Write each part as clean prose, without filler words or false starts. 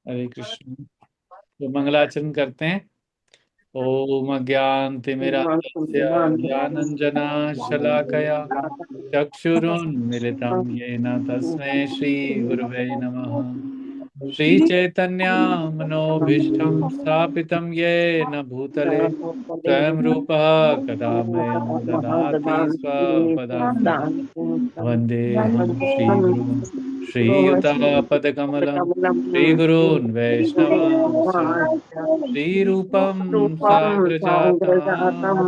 हरे कृष्ण। तो मंगलाचरण करते हैं। ओम अज्ञानतिमिरान्धस्य ज्ञानञ्जना शलाकया चक्षुरुन्मिलितं येन तस्मै श्रीगुरवे नमः। श्रीचैतन्यमनोभीष्टं स्थापितं येन भूतले स्वयं रूपः कदा मह्यं ददाति स्वपदान्तिकं। वन्देऽहं श्रीगुरुं श्रीयुतापदकमलं श्रीगुरून् वैष्णवांश्च श्रीरूपं साग्रजातं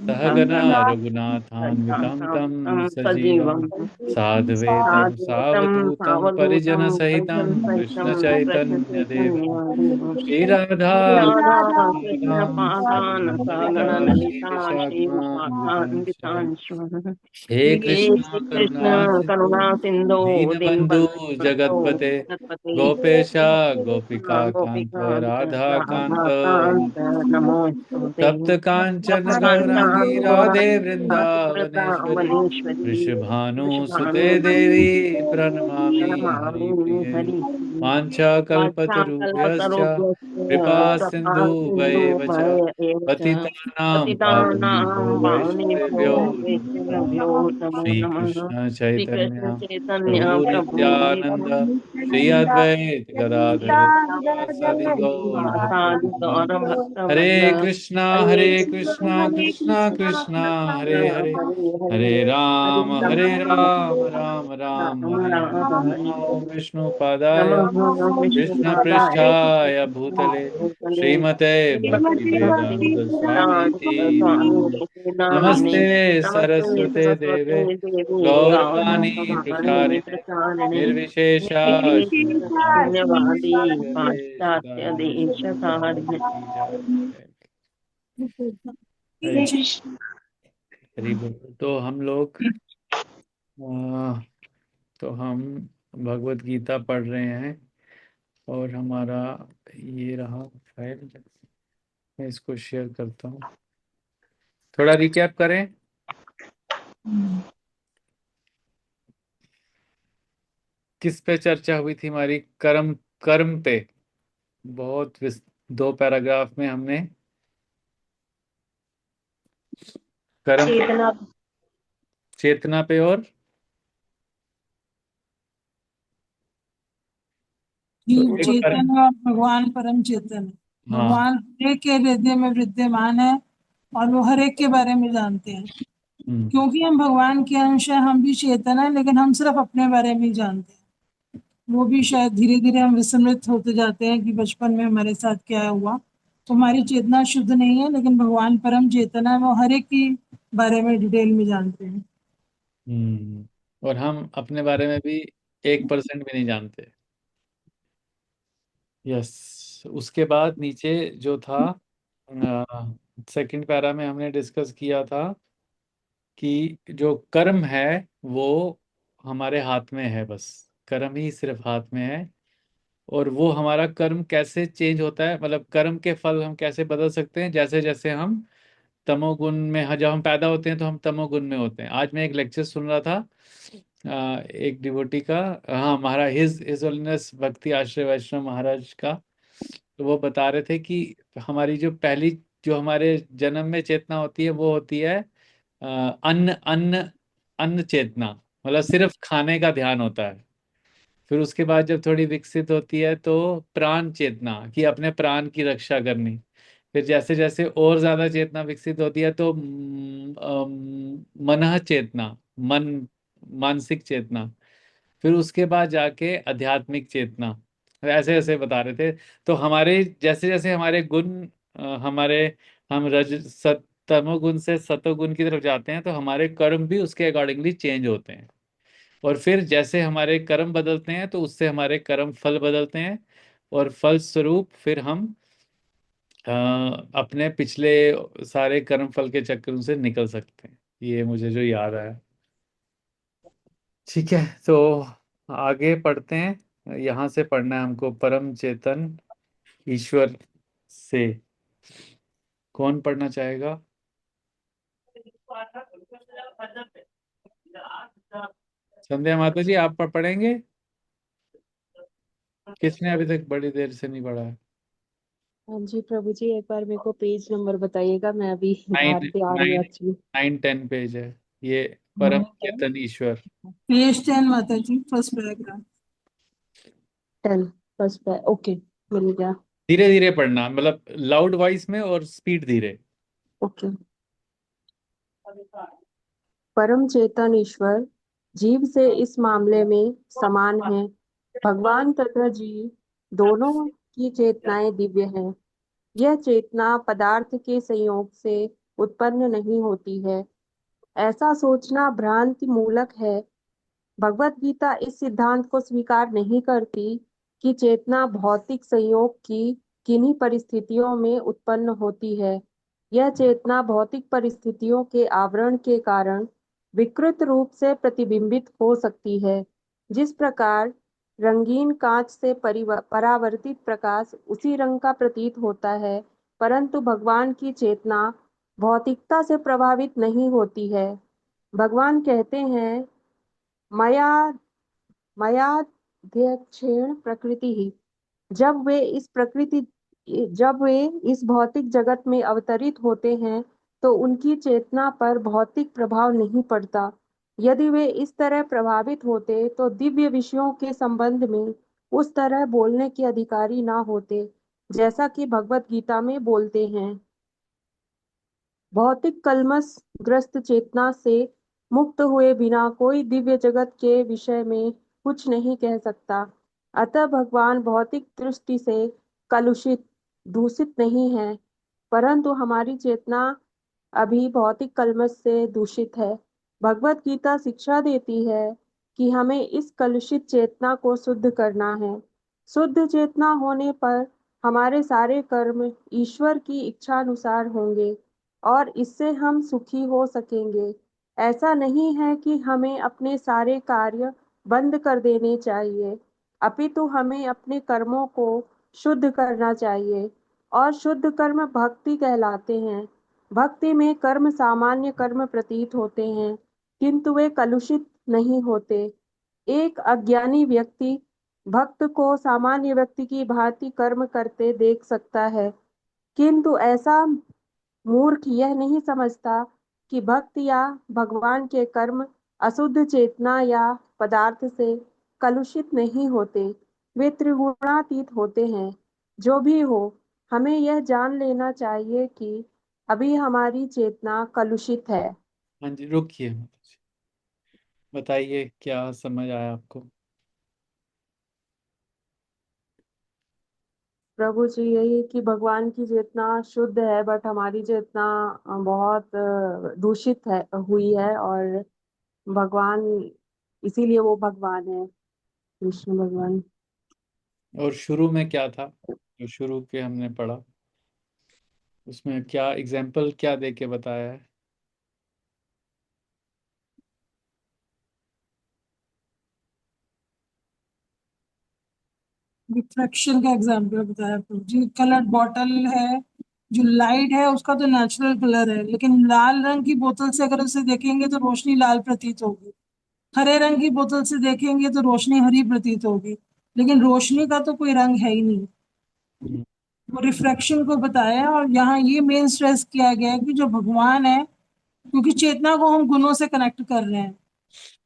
सहगना रघुनाथान्वितं तं सजीवं साद्वैतं सावधूतं परिजनसहितं कृष्णचैतन्यदेवं श्रीराधा कृष्ण पादान सहितं सागण ललिता श्रीविशाखान्वितांश्च श्रीविशाखान्वितांश्च हे हे कृष्ण कृष्ण करुणा सिंधु करुणा सिंधो दीनबंधु दीनबन्धो जगतपते जगत्पते गोपेश गोपिका कांत गोपिकान्त राधा कांत राधाकान्त नमोऽस्तुते तप्त कांचन गौरांगी राधे वृंदावनेश्वरी वृन्दावनेश्वरी वृषभानुसुते देवी प्रणमामि प्रणमामि हरिप्रिये हरिप्रिये वाञ्छाकल्पतरुभ्यश्च कृपा वाञ्छाकल्पतरुभ्यश्च सिन्धुभैव च कृपासिन्धुभय एव च पतितानां पतितानां पावनेभ्यो पावनेभ्यो वैष्णवेभ्यो नमो नमः। वैष्णवेभ्यो नमो नमः। श्रीकृष्ण श्रीकृष्ण चैतन्य चैतन्य प्रभु प्रभु नित्यानंद श्री नित्यानन्द अद्वैत गदाधर श्रीवासादि गौर साधु भक्तवृंद। गौर भक्तवृंद हरे हरे कृष्णा कृष्णा कृष्णा हरे हरे हरे हरे हरे हरे राम हरे राम राम राम हरे हरे राम हरे नमो हरे विष्णुपादाय नमः कृष्ण विष्णुपादाय पृष्ठाय भूतले कृष्णभूतले श्रीमते भक्ति भक्ति वेदांत स्वामी वेदांत नामिने। स्वामी नामिने नमस्ते नमस्ते सरस्वते देवे सरस्वते देवी गौरवाणी गौरवाणी प्रचारिणे प्रचारिणे निर्विशेषा शून्यवादी पाश्चात्य पाश्चात्य देश देश धारिणे। की जय। हरे हरि बोल। तो हम लोग अ, तो हम भगवत गीता पढ़ रहे हैं और हमारा ये रहा फाइल। मैं इसको शेयर करता हूँ। थोड़ा रिकैप करें। किस पे चर्चा हुई थी हमारी? कर्म। कर्म पे बहुत 2 पैराग्राफ में हमने कर्म, चेतना। चेतना पे और तो जीव एक पर। चेतन है और भगवान परम चेतन है। हाँ। भगवान हर एक के हृदय में विद्यमान है और वो हर एक के बारे में जानते हैं। हम्म। क्योंकि हम भगवान के अंश हैं, हम भी चेतन है, लेकिन हम सिर्फ अपने बारे में ही जानते हैं। वो भी शायद धीरे धीरे हम विस्मृत होते जाते हैं कि बचपन में हमारे साथ क्या हुआ। तो हमारी चेतना शुद्ध नहीं है, लेकिन भगवान परम चेतन है, वो हर एक के बारे में डिटेल में जानते हैं। और हम अपने बारे में भी 1% भी नहीं जानते। यस। उसके बाद नीचे जो था, सेकंड पैरा में हमने डिस्कस किया था कि जो कर्म है वो हमारे हाथ में है, बस कर्म ही सिर्फ हाथ में है। और वो हमारा कर्म कैसे चेंज होता है, मतलब कर्म के फल हम कैसे बदल सकते हैं, जैसे जैसे हम तमोगुण में, जब हम पैदा होते हैं तो हम तमोगुण में होते हैं। आज मैं एक लेक्चर सुन रहा था एक डिवोटी का। हाँ, महाराज हिज होलीनेस भक्ति आश्रय वैष्णव महाराज का। तो वो बता रहे थे कि हमारी जो पहली, जो हमारे जन्म में चेतना होती है वो होती है अन्न अन्न अन्न चेतना, मतलब सिर्फ खाने का ध्यान होता है। फिर उसके बाद जब थोड़ी विकसित होती है तो प्राण चेतना, कि अपने प्राण की रक्षा करनी। फिर जैसे जैसे और ज्यादा चेतना विकसित होती है तो मनः चेतना, मन, मानसिक चेतना। फिर उसके बाद जाके आध्यात्मिक चेतना। ऐसे ऐसे बता रहे थे। तो हमारे जैसे जैसे हमारे गुण, हमारे, हम रज सत तमोगुण से सतोगुण की तरफ जाते हैं तो हमारे कर्म भी उसके अकॉर्डिंगली चेंज होते हैं। और फिर जैसे हमारे कर्म बदलते हैं तो उससे हमारे कर्म फल बदलते हैं। और फल स्वरूप फिर हम अपने पिछले सारे कर्म फल के चक्रों से निकल सकते हैं। ये मुझे जो याद आया। ठीक है, तो आगे पढ़ते हैं। यहाँ से पढ़ना है हमको, परम चेतन ईश्वर से। कौन पढ़ना चाहेगा? संध्या माता जी, आप पढ़ेंगे? किसने अभी तक बड़ी देर से नहीं पढ़ा है? हाँ जी प्रभु जी, एक बार मेरे को पेज नंबर बताइएगा, मैं अभी बाहर नाइन से आ रही हूँ नाइन एक्चुअली। 9-10 पेज है ये। परम चेतन ईश्वर। पेज 10 माता जी, फर्स्ट पैराग्राफ। 10 फर्स्ट पे, ओके, मिल गया। धीरे धीरे पढ़ना, मतलब लाउड वॉइस में और स्पीड धीरे। ओके। परम चेतन ईश्वर जीव से इस मामले में समान है। भगवान तथा जीव दोनों की चेतनाएं दिव्य हैं। यह चेतना पदार्थ के संयोग से उत्पन्न नहीं होती है, ऐसा सोचना भ्रांति मूलक है। भगवत गीता इस सिद्धांत को स्वीकार नहीं करती कि चेतना भौतिक संयोग की किन्हीं परिस्थितियों में उत्पन्न होती है। यह चेतना भौतिक परिस्थितियों के आवरण के कारण विकृत रूप से प्रतिबिंबित हो सकती है। जिस प्रकार रंगीन कांच से परावर्तित प्रकाश उसी रंग का प्रतीत होता है, परंतु भगवान की चेतना भौतिकता से प्रभावित नहीं होती है। भगवान कहते हैं, मया मयाध्यक्षेण प्रकृति ही। जब वे इस प्रकृति जब वे इस भौतिक जगत में अवतरित होते हैं तो उनकी चेतना पर भौतिक प्रभाव नहीं पड़ता। यदि वे इस तरह प्रभावित होते तो दिव्य विषयों के संबंध में उस तरह बोलने के अधिकारी ना होते, जैसा कि भगवत गीता में बोलते हैं। भौतिक कलमश ग्रस्त चेतना से मुक्त हुए बिना कोई दिव्य जगत के विषय में कुछ नहीं कह सकता। अतः भगवान भौतिक दृष्टि से कलुषित, दूषित नहीं है, परंतु हमारी चेतना अभी भौतिक कलमश से दूषित है। भगवत गीता शिक्षा देती है कि हमें इस कलुषित चेतना को शुद्ध करना है। शुद्ध चेतना होने पर हमारे सारे कर्म ईश्वर की इच्छानुसार होंगे और इससे हम सुखी हो सकेंगे। ऐसा नहीं है कि हमें अपने सारे कार्य बंद कर देने चाहिए, अपितु हमें अपने कर्मों को शुद्ध करना चाहिए, और शुद्ध कर्म भक्ति कहलाते हैं। भक्ति में कर्म सामान्य कर्म प्रतीत होते हैं, किंतु वे कलुषित नहीं होते। एक अज्ञानी व्यक्ति भक्त को सामान्य व्यक्ति की भांति कर्म करते देख सकता है, किंतु ऐसा मूर्ख यह नहीं समझता कि भक्त या भगवान के कर्म अशुद्ध चेतना या पदार्थ से कलुषित नहीं होते, वे त्रिगुणातीत होते हैं। जो भी हो, हमें यह जान लेना चाहिए कि अभी हमारी चेतना कलुषित है। हाँ जी, रुकिए, बताइए क्या समझ आया आपको? प्रभु जी, यही कि भगवान की चेतना शुद्ध है, बट हमारी चेतना बहुत दूषित है, हुई है। और भगवान, इसीलिए वो भगवान है, कृष्ण भगवान। और शुरू में क्या था जो शुरू के हमने पढ़ा, उसमें क्या एग्जाम्पल क्या दे के बताया है? रिफ्लेक्शन का एग्जाम्पल बताया प्रभु जी। कलर्ड बॉटल है, जो लाइट है उसका तो नेचुरल कलर है, लेकिन लाल रंग की बोतल से अगर उसे देखेंगे तो रोशनी लाल प्रतीत होगी। हरे रंग की बोतल से देखेंगे तो रोशनी हरी प्रतीत होगी, लेकिन रोशनी का तो कोई रंग है ही नहीं। हम्म। वो रिफ्रैक्शन को बताया, और यहाँ ये मेन स्ट्रेस किया गया है कि जो भगवान है, क्योंकि चेतना को हम गुणों से कनेक्ट कर रहे हैं,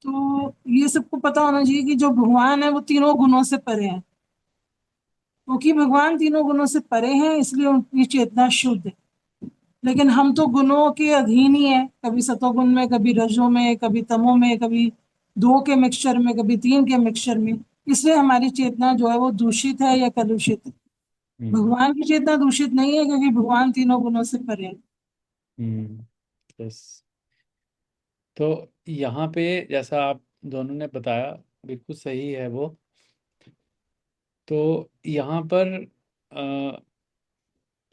तो ये सबको पता होना चाहिए कि जो भगवान है वो तीनों गुणों से परे हैं। क्योंकि भगवान तीनों गुणों से परे हैं, इसलिए उनकी चेतना शुद्ध है। लेकिन हम तो गुणों के अधीन ही है, कभी सतोगुण में, कभी रजो में, कभी तमो में, कभी दो के मिक्सचर में, कभी तीन के मिक्सचर में। इसलिए हमारी चेतना जो है वो दूषित है या कलुषित है। हम्म। भगवान की चेतना दूषित नहीं है, क्योंकि भगवान तीनों गुणों से परे है। हम्म। यस। तो यहाँ पे जैसा आप दोनों ने बताया, बिल्कुल सही है वो। तो यहाँ पर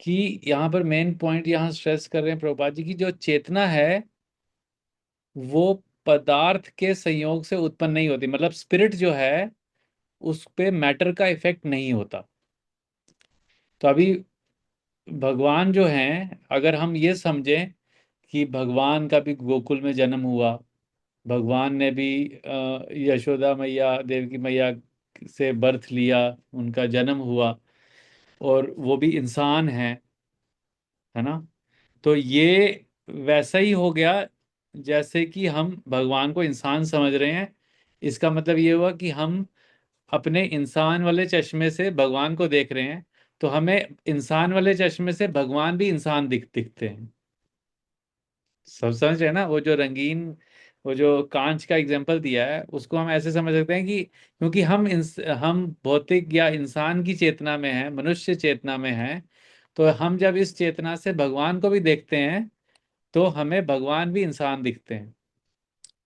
यहाँ पर मेन पॉइंट यहाँ स्ट्रेस कर रहे हैं प्रभुपाद जी की, जो चेतना है वो पदार्थ के संयोग से उत्पन्न नहीं होती, मतलब स्पिरिट जो है उस पे मैटर का इफेक्ट नहीं होता। तो अभी भगवान जो हैं, अगर हम ये समझें कि भगवान का भी गोकुल में जन्म हुआ, भगवान ने भी यशोदा मैया, देवकी मैया से बर्थ लिया, उनका जन्म हुआ, और वो भी इंसान है ना। तो ये वैसा ही हो गया जैसे कि हम भगवान को इंसान समझ रहे हैं। इसका मतलब ये हुआ कि हम अपने इंसान वाले चश्मे से भगवान को देख रहे हैं, तो हमें इंसान वाले चश्मे से भगवान भी इंसान दिखते हैं। सब समझ रहे हैं ना? वो जो रंगीन, वो जो कांच का एग्जांपल दिया है, उसको हम ऐसे समझ सकते हैं कि क्योंकि हम भौतिक या इंसान की चेतना में हैं, मनुष्य चेतना में हैं, तो हम जब इस चेतना से भगवान को भी देखते हैं तो हमें भगवान भी इंसान दिखते हैं।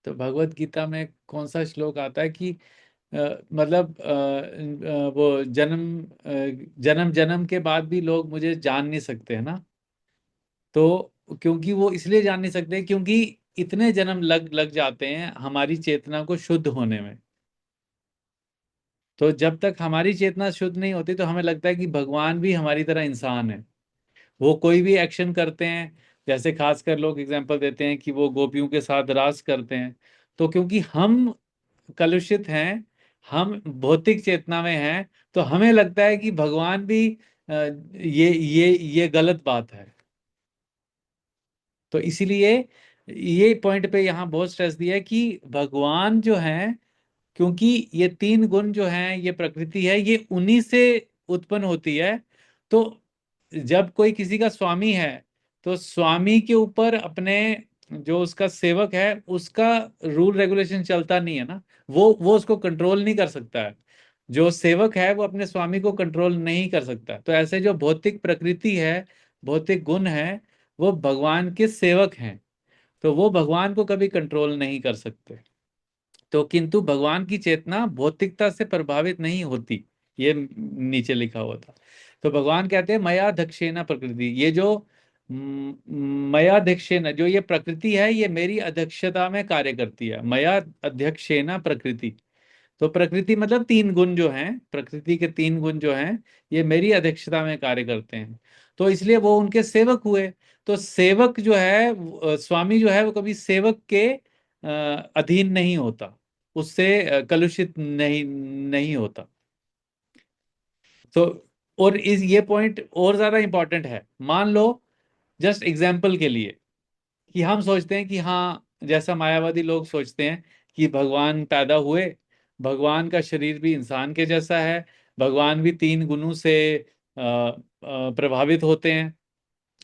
तो भगवत गीता में कौन सा श्लोक आता है कि मतलब वो जन्म जन्म के बाद भी लोग मुझे जान नहीं सकते, है ना। तो क्योंकि वो इसलिए जान नहीं सकते क्योंकि इतने जन्म लग लग जाते हैं हमारी चेतना को शुद्ध होने में। तो जब तक हमारी चेतना शुद्ध नहीं होती तो हमें लगता है कि भगवान भी हमारी तरह इंसान है। वो कोई भी एक्शन करते हैं, जैसे खासकर लोग एग्जांपल देते हैं कि वो गोपियों के साथ रास करते हैं, तो क्योंकि हम कलुषित हैं, हम भौतिक चेतना में हैं, तो हमें लगता है कि भगवान भी ये गलत बात है। तो इसीलिए ये पॉइंट पे यहाँ बहुत स्ट्रेस दिया है कि भगवान जो है, क्योंकि ये तीन गुण जो हैं, ये प्रकृति है, ये उन्हीं से उत्पन्न होती है। तो जब कोई किसी का स्वामी है, तो स्वामी के ऊपर अपने जो उसका सेवक है उसका रूल रेगुलेशन चलता नहीं है ना। वो उसको कंट्रोल नहीं कर सकता है। जो सेवक है वो अपने स्वामी को कंट्रोल नहीं कर सकता। तो ऐसे जो भौतिक प्रकृति है, भौतिक गुण है, वो भगवान के सेवक हैं, तो वो भगवान को कभी कंट्रोल नहीं कर सकते। तो किंतु भगवान की चेतना भौतिकता से प्रभावित नहीं होती, ये नीचे लिखा हुआ था। तो भगवान कहते हैं मया दक्षेना प्रकृति, ये जो मया दक्षेना, जो ये प्रकृति है, ये मेरी अध्यक्षता में कार्य करती है। मया अध्यक्षेना प्रकृति, तो प्रकृति मतलब तीन गुण जो हैं, प्रकृति के तीन गुण जो हैं, ये मेरी अध्यक्षता में कार्य करते हैं। तो इसलिए वो उनके सेवक हुए। तो सेवक जो है, स्वामी जो है, वो कभी सेवक के अधीन नहीं होता, उससे कलुषित नहीं नहीं होता। तो और इस ये पॉइंट और ज्यादा इंपॉर्टेंट है। मान लो, जस्ट एग्जाम्पल के लिए, कि हम सोचते हैं कि हाँ, जैसा मायावादी लोग सोचते हैं कि भगवान पैदा हुए, भगवान का शरीर भी इंसान के जैसा है, भगवान भी तीन गुणों से प्रभावित होते हैं,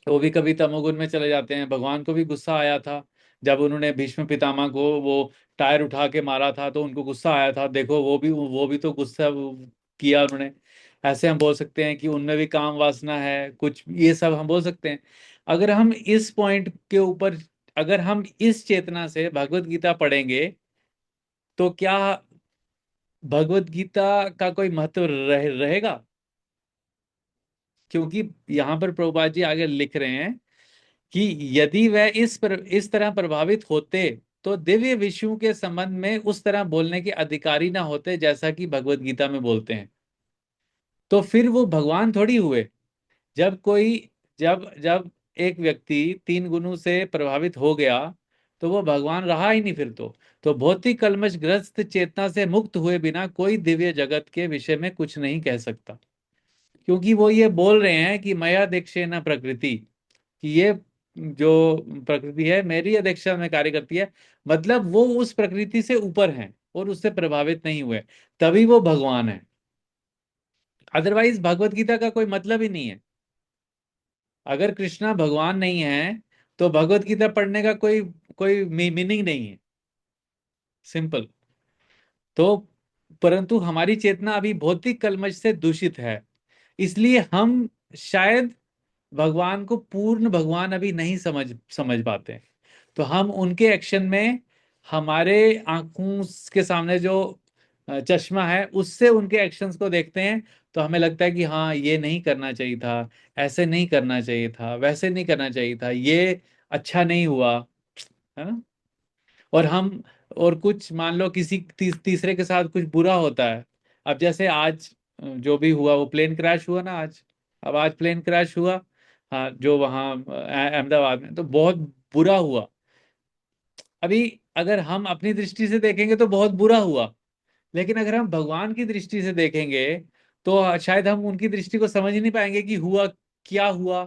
वो भी कभी तमोगुण में चले जाते हैं। भगवान को भी गुस्सा आया था जब उन्होंने भीष्म पितामह को वो टायर उठा के मारा था, तो उनको गुस्सा आया था। देखो, वो भी तो गुस्सा किया उन्होंने। ऐसे हम बोल सकते हैं कि उनमें भी काम वासना है कुछ, ये सब हम बोल सकते हैं। अगर हम इस पॉइंट के ऊपर, अगर हम इस चेतना से भगवत गीता पढ़ेंगे, तो क्या भगवत गीता का कोई महत्व रहेगा? क्योंकि यहाँ पर प्रभुपाद जी आगे लिख रहे हैं कि यदि वह इस तरह प्रभावित होते, तो दिव्य विषयों के संबंध में उस तरह बोलने के अधिकारी ना होते जैसा कि भगवत गीता में बोलते हैं। तो फिर वो भगवान थोड़ी हुए। जब कोई जब जब एक व्यक्ति तीन गुणों से प्रभावित हो गया, तो वो भगवान रहा ही नहीं फिर तो भौतिक कलमशग्रस्त चेतना से मुक्त हुए बिना कोई दिव्य जगत के विषय में कुछ नहीं कह सकता। क्योंकि वो ये बोल रहे हैं कि मया दीक्षेन प्रकृति, कि ये जो प्रकृति है मेरी अध्यक्षता में कार्य करती है, मतलब वो उस प्रकृति से ऊपर हैं और उससे प्रभावित नहीं हुए, तभी वो भगवान है। अदरवाइज भगवत गीता का कोई मतलब ही नहीं है। अगर कृष्णा भगवान नहीं है तो भगवत गीता पढ़ने का कोई कोई मीनिंग नहीं है। सिंपल। तो परंतु हमारी चेतना अभी भौतिक कलमश से दूषित है, इसलिए हम शायद भगवान को पूर्ण भगवान अभी नहीं समझ समझ पाते। तो हम उनके एक्शन में, हमारे आंखों के सामने जो चश्मा है उससे उनके एक्शंस को देखते हैं, तो हमें लगता है कि हाँ, ये नहीं करना चाहिए था, ऐसे नहीं करना चाहिए था, वैसे नहीं करना चाहिए था, ये अच्छा नहीं हुआ, है ना। और हम, और कुछ मान लो किसी तीसरे के साथ कुछ बुरा होता है। अब जैसे आज जो भी हुआ, वो प्लेन क्रैश हुआ ना आज। अब आज प्लेन क्रैश हुआ, हाँ, जो वहाँ अहमदाबाद में, तो बहुत बुरा हुआ। अभी अगर हम अपनी दृष्टि से देखेंगे तो बहुत बुरा हुआ, लेकिन अगर हम भगवान की दृष्टि से देखेंगे तो शायद हम उनकी दृष्टि को समझ ही नहीं पाएंगे कि हुआ क्या हुआ।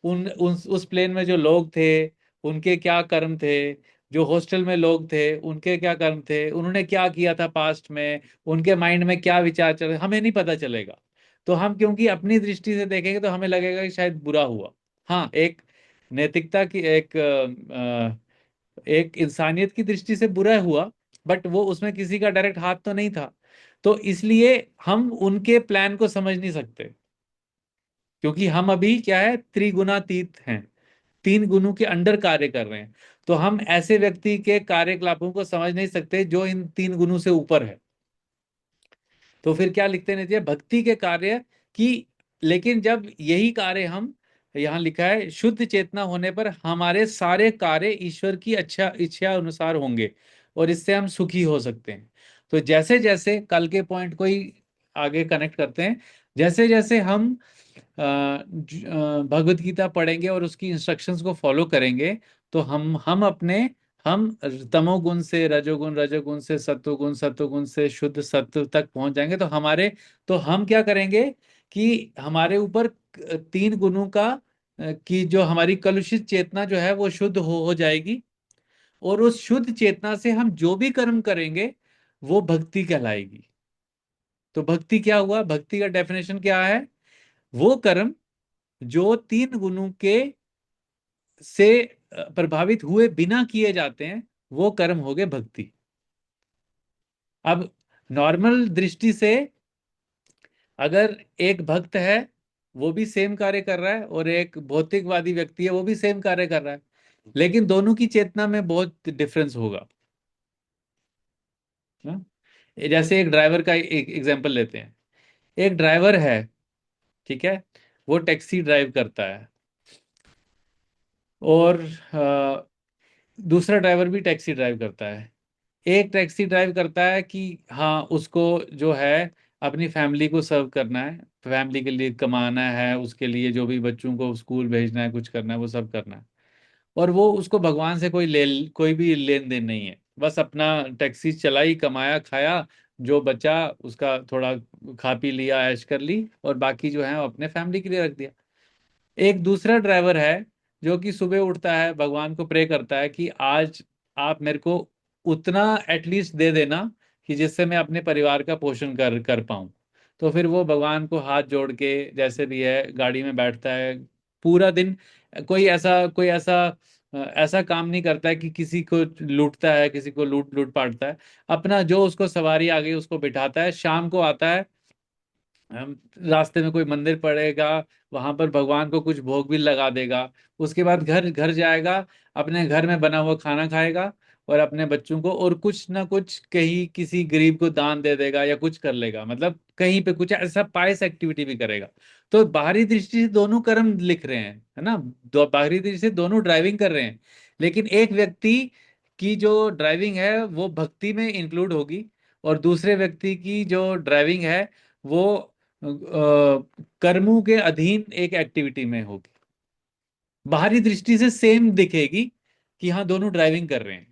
उस प्लेन में जो लोग थे उनके क्या कर्म थे, जो हॉस्टल में लोग थे उनके क्या कर्म थे, उन्होंने क्या किया था पास्ट में, उनके माइंड में क्या विचार चल रहे, हमें नहीं पता चलेगा। तो हम क्योंकि अपनी दृष्टि से देखेंगे तो हमें लगेगा कि शायद बुरा हुआ। हाँ, एक नैतिकता की एक इंसानियत की दृष्टि से बुरा हुआ, बट वो उसमें किसी का डायरेक्ट हाथ तो नहीं था। तो इसलिए हम उनके प्लान को समझ नहीं सकते, क्योंकि हम अभी क्या है, त्रिगुणातीत हैं, तीन गुणों के अंडर कार्य कर रहे हैं। तो हम ऐसे व्यक्ति के कार्यकलापों को समझ नहीं सकते जो इन तीन गुणों से ऊपर है। तो फिर क्या लिखते हैं नीचे, भक्ति के कार्य की, लेकिन जब यही कार्य हम, यहाँ लिखा है शुद्ध चेतना होने पर हमारे सारे कार्य ईश्वर की अच्छा इच्छा अनुसार होंगे और इससे हम सुखी हो सकते हैं। तो जैसे जैसे कल के पॉइंट को ही आगे कनेक्ट करते हैं, जैसे जैसे हम भगवत गीता पढ़ेंगे और उसकी इंस्ट्रक्शंस को फॉलो करेंगे तो हम तमोगुण से रजोगुण, रजोगुण से सत्वगुण, सत्वगुण से शुद्ध सत्व तक पहुंच जाएंगे। तो हम क्या करेंगे कि हमारे ऊपर तीन गुणों का कि जो हमारी कलुषित चेतना जो है वो शुद्ध हो जाएगी। और उस शुद्ध चेतना से हम जो भी कर्म करेंगे वो भक्ति कहलाएगी। तो भक्ति क्या हुआ, भक्ति का डेफिनेशन क्या है, वो कर्म जो तीन गुणों के से प्रभावित हुए बिना किए जाते हैं, वो कर्म हो गए भक्ति। अब नॉर्मल दृष्टि से अगर एक भक्त है वो भी सेम कार्य कर रहा है और एक भौतिकवादी व्यक्ति है वो भी सेम कार्य कर रहा है, लेकिन दोनों की चेतना में बहुत डिफरेंस होगा ना। जैसे एक ड्राइवर का एक एग्जांपल लेते हैं। एक ड्राइवर है, ठीक है, वो टैक्सी ड्राइव करता है, और दूसरा ड्राइवर भी टैक्सी ड्राइव करता है। एक टैक्सी ड्राइव करता है कि हाँ उसको जो है अपनी फैमिली को सर्व करना है, फैमिली के लिए कमाना है, उसके लिए जो भी बच्चों को स्कूल भेजना है, कुछ करना है, वो सब करना है। और वो उसको भगवान से कोई भी लेन देन नहीं है, बस अपना टैक्सी चलाई, कमाया, खाया, जो बचा उसका थोड़ा खा पी लिया, ऐश कर ली, और बाकी जो है वो अपने फैमिली के लिए रख दिया। एक दूसरा ड्राइवर है जो कि सुबह उठता है, भगवान को प्रे करता है कि आज आप मेरे को उतना एटलीस्ट दे देना कि जिससे मैं अपने परिवार का पोषण कर कर पाऊं। तो फिर वो भगवान को हाथ जोड़ के जैसे भी है गाड़ी में बैठता है पूरा दिन। कोई ऐसा काम नहीं करता है कि किसी को लूटता है, किसी को लूट लूट पाटता है। अपना जो उसको सवारी आ गई उसको बिठाता है, शाम को आता है, रास्ते में कोई मंदिर पड़ेगा, वहां पर भगवान को कुछ भोग भी लगा देगा। उसके बाद घर घर जाएगा, अपने घर में बना हुआ खाना खाएगा और अपने बच्चों को और कुछ ना कुछ कहीं किसी गरीब को दान दे देगा या कुछ कर लेगा, मतलब कहीं पे कुछ ऐसा पायस एक्टिविटी भी करेगा। तो बाहरी दृष्टि से दोनों कर्म लिख रहे हैं, है ना, बाहरी दृष्टि से दोनों ड्राइविंग कर रहे हैं। लेकिन एक व्यक्ति की जो ड्राइविंग है वो भक्ति में इंक्लूड होगी, और दूसरे व्यक्ति की जो ड्राइविंग है वो कर्मों के अधीन एक एक्टिविटी में होगी। बाहरी दृष्टि से सेम दिखेगी कि हाँ दोनों ड्राइविंग कर रहे हैं।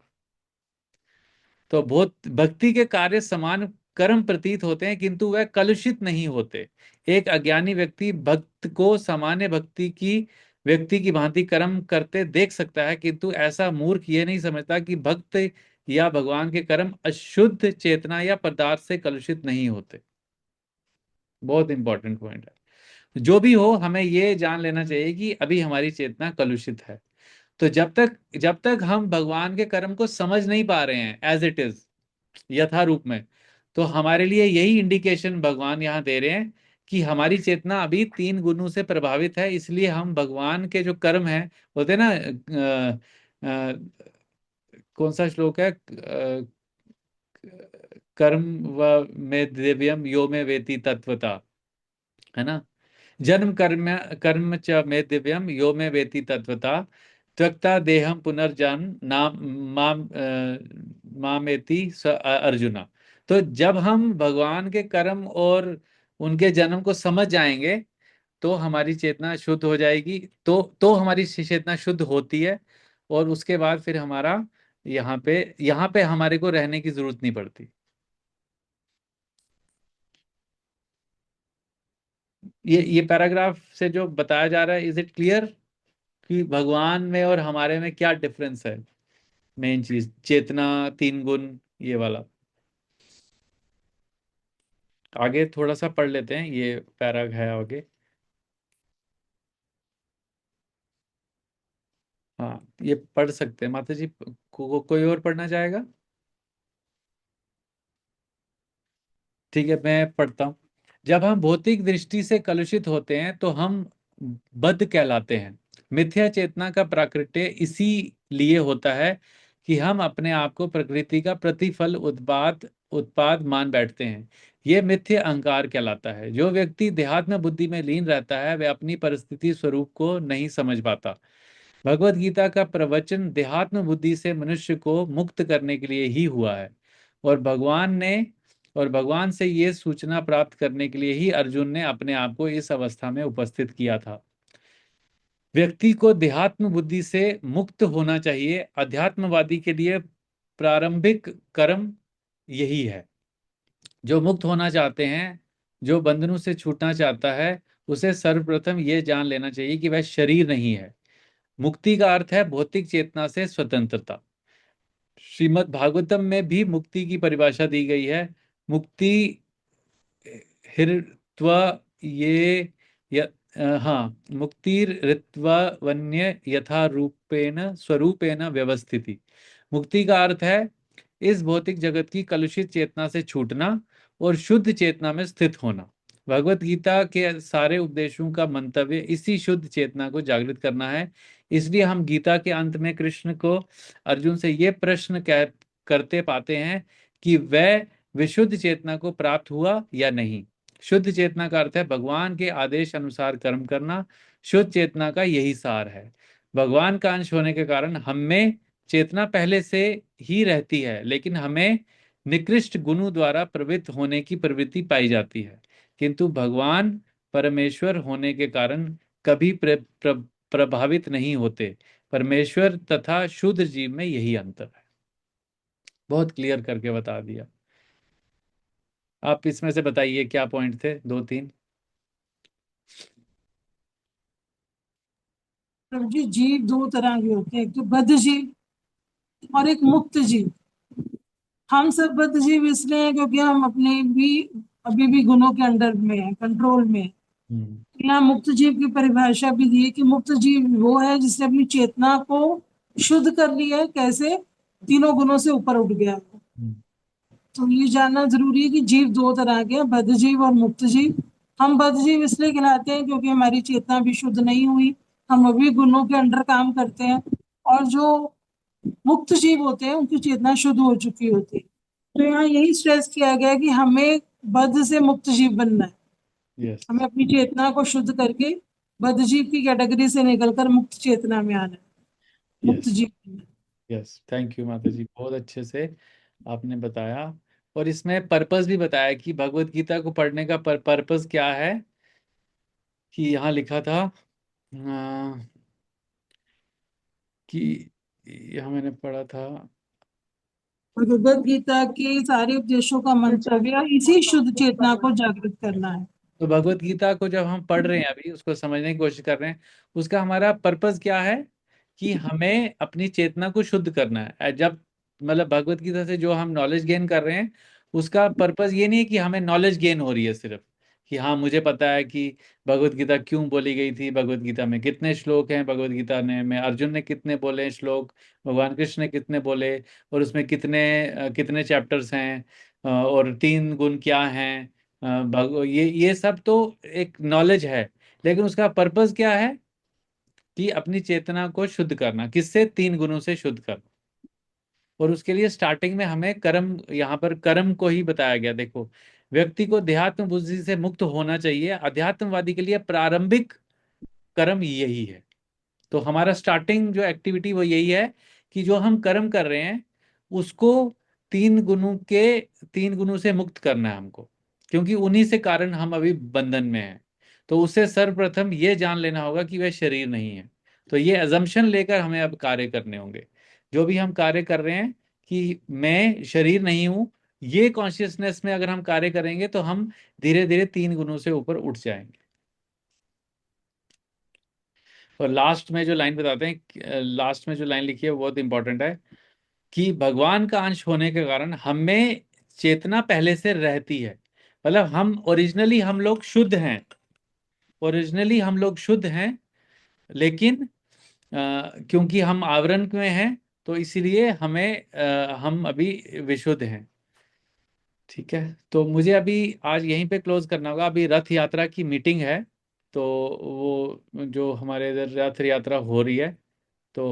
तो बहुत भक्ति के कार्य समान कर्म प्रतीत होते हैं किंतु वह कलुषित नहीं होते। एक अज्ञानी व्यक्ति भक्त को सामान्य भक्ति की व्यक्ति की भांति कर्म करते देख सकता है, किंतु ऐसा मूर्ख ये नहीं समझता कि भक्त या भगवान के कर्म अशुद्ध चेतना या पदार्थ से कलुषित नहीं होते। बहुत इंपॉर्टेंट पॉइंट है। जो भी हो, हमें ये जान लेना चाहिए कि अभी हमारी चेतना कलुषित है। तो जब तक हम भगवान के कर्म को समझ नहीं पा रहे हैं एज इट इज, यथा रूप में, तो हमारे लिए यही इंडिकेशन भगवान यहाँ दे रहे हैं कि हमारी चेतना अभी तीन गुणों से प्रभावित है। इसलिए हम भगवान के जो कर्म है, बोलते हैं ना, कौन सा श्लोक है, कर्म व में दिव्यम यो में वेति तत्वता, है ना, जन्म कर्म कर्म च मे दिव्यम यो मे वेति तत्वता, त्यक्ता देहम पुनर्जन्म नाम मामेति अर्जुना। तो जब हम भगवान के कर्म और उनके जन्म को समझ जाएंगे तो हमारी चेतना शुद्ध हो जाएगी। तो हमारी चेतना शुद्ध होती है, और उसके बाद फिर हमारा यहाँ पे हमारे को रहने की जरूरत नहीं पड़ती। ये पैराग्राफ से जो बताया जा रहा है, इज इट क्लियर कि भगवान में और हमारे में क्या डिफरेंस है? मेन चीज चेतना, तीन गुण, ये वाला। आगे थोड़ा सा पढ़ लेते हैं, ये पैराग है आगे। हाँ, ये पढ़ सकते हैं माता जी। कोई और पढ़ना चाहेगा? ठीक है, मैं पढ़ता हूँ। जब हम भौतिक दृष्टि से कलुषित होते हैं तो हम बद्ध कहलाते हैं। मिथ्या चेतना का प्राकट्य इसी लिए होता है कि हम अपने आप को प्रकृति का प्रतिफल उत्पाद उत्पाद मान बैठते हैं। यह मिथ्या अहंकार कहलाता है। जो व्यक्ति देहात्म बुद्धि में लीन रहता है वह अपनी परिस्थिति स्वरूप को नहीं समझ पाता। भगवत गीता का प्रवचन देहात्म बुद्धि से मनुष्य को मुक्त करने के लिए ही हुआ है, और भगवान से ये सूचना प्राप्त करने के लिए ही अर्जुन ने अपने आप को इस अवस्था में उपस्थित किया था। व्यक्ति को देहात्म बुद्धि से मुक्त होना चाहिए। अध्यात्मवादी के लिए प्रारंभिक कर्म यही है। जो मुक्त होना चाहते हैं, जो बंधनों से छूटना चाहता है, उसे सर्वप्रथम यह जान लेना चाहिए कि वह शरीर नहीं है। मुक्ति का अर्थ है भौतिक चेतना से स्वतंत्रता। श्रीमद् भागवतम में भी मुक्ति की परिभाषा दी गई है। मुक्ति हिरत्व ये हाँ, मुक्तिरित्वा वन्य यथा रूपेण स्वरूपेण व्यवस्थिति। मुक्ति का अर्थ है इस भौतिक जगत की कलुषित चेतना से छूटना और शुद्ध चेतना में स्थित होना। भगवत गीता के सारे उपदेशों का मंतव्य इसी शुद्ध चेतना को जागृत करना है। इसलिए हम गीता के अंत में कृष्ण को अर्जुन से ये प्रश्न करते पाते हैं कि वह विशुद्ध चेतना को प्राप्त हुआ या नहीं। शुद्ध चेतना का अर्थ है भगवान के आदेश अनुसार कर्म करना। शुद्ध चेतना का यही सार है। भगवान का अंश होने के कारण हम में चेतना पहले से ही रहती है, लेकिन हमें निकृष्ट गुणों द्वारा प्रवृत्त होने की प्रवृत्ति पाई जाती है। किंतु भगवान परमेश्वर होने के कारण कभी प्रभावित नहीं होते। परमेश्वर तथा शुद्ध जीव में यही अंतर है। बहुत क्लियर करके बता दिया। आप इसमें से बताइए क्या पॉइंट थे, दो तीन। प्रभु जी, जीव दो तरह के होते हैं, एक तो बद्ध जीव और एक मुक्त जीव। हम सब बद्ध जीव इसलिए हैं क्योंकि हम अपने भी अभी भी गुणों के अंडर में है, कंट्रोल में है। हम्म। यहाँ मुक्त जीव की परिभाषा भी दी है कि मुक्त जीव वो है जिसने अपनी चेतना को शुद्ध कर लिया है। कैसे? तीनों गुणों से ऊपर उठ गया है। हम्म। तो ये जानना जरूरी है कि जीव दो तरह के हैं, बद्ध जीव और मुक्त जीव। हम बद्ध जीव इसलिए कहलाते हैं क्योंकि हमारी चेतना भी शुद्ध नहीं हुई, हम अभी गुणों के अंडर काम करते हैं। और जो मुक्त जीव होते हैं उनकी चेतना शुद्ध हो चुकी होती है। तो यहाँ यही स्ट्रेस किया गया है कि हमें बद्ध से मुक्त जीव बनना है। यस। हमें अपनी चेतना को शुद्ध करके बद्ध जीव की कैटेगरी से निकलकर मुक्त चेतना में आना है, मुक्त यस। जीव बनना है। यस, थैंक यू माता जी, बहुत अच्छे से आपने बताया। और इसमें पर्पस भी बताया कि भगवत गीता को पढ़ने का पर्पस क्या है। कि यहाँ लिखा था कि यहाँ मैंने पढ़ा था। भगवद गीता के सारे उपदेशों का मंतव्य इसी शुद्ध चेतना को जागृत करना है। तो भगवत गीता को जब हम पढ़ रहे हैं, अभी उसको समझने की कोशिश कर रहे हैं, उसका हमारा पर्पस क्या है? कि हमें अपनी चेतना को शुद्ध करना है। जब मतलब भगवत गीता से जो हम नॉलेज गेन कर रहे हैं, उसका पर्पस ये नहीं है कि हमें नॉलेज गेन हो रही है सिर्फ, कि हाँ मुझे पता है कि भगवत गीता क्यों बोली गई थी, भगवत गीता में कितने श्लोक हैं, भगवत गीता ने में अर्जुन ने कितने बोले श्लोक, भगवान कृष्ण ने कितने बोले, और उसमें कितने कितने चैप्टर्स हैं, और तीन गुण क्या हैं। ये सब तो एक नॉलेज है, लेकिन उसका पर्पस क्या है? कि अपनी चेतना को शुद्ध करना। किससे? तीन गुणों से शुद्ध करना। और उसके लिए स्टार्टिंग में हमें कर्म, यहाँ पर कर्म को ही बताया गया। देखो, व्यक्ति को देहात्म बुद्धि से मुक्त होना चाहिए। अध्यात्मवादी के लिए प्रारंभिक कर्म यही है। तो हमारा स्टार्टिंग जो एक्टिविटी वो यही है कि जो हम कर्म कर रहे हैं उसको तीन गुणों से मुक्त करना है हमको, क्योंकि उन्हीं से कारण हम अभी बंधन में हैं। तो उससे सर्वप्रथम ये जान लेना होगा कि वह शरीर नहीं है। तो ये अजम्पशन लेकर हमें अब कार्य करने होंगे। जो भी हम कार्य कर रहे हैं कि मैं शरीर नहीं हूं, ये कॉन्शियसनेस में अगर हम कार्य करेंगे तो हम धीरे धीरे तीन गुणों से ऊपर उठ जाएंगे। और लास्ट में जो लाइन बताते हैं, लास्ट में जो लाइन लिखी है वो बहुत इंपॉर्टेंट है, कि भगवान का अंश होने के कारण हमें चेतना पहले से रहती है। मतलब हम ओरिजिनली हम लोग शुद्ध हैं, ओरिजिनली हम लोग शुद्ध हैं, लेकिन क्योंकि हम आवरण में हैं तो इसीलिए हम अभी विशुद्ध हैं। ठीक है, तो मुझे अभी आज यहीं पे क्लोज करना होगा, अभी रथ यात्रा की मीटिंग है, तो वो जो हमारे इधर रथ यात्रा हो रही है, तो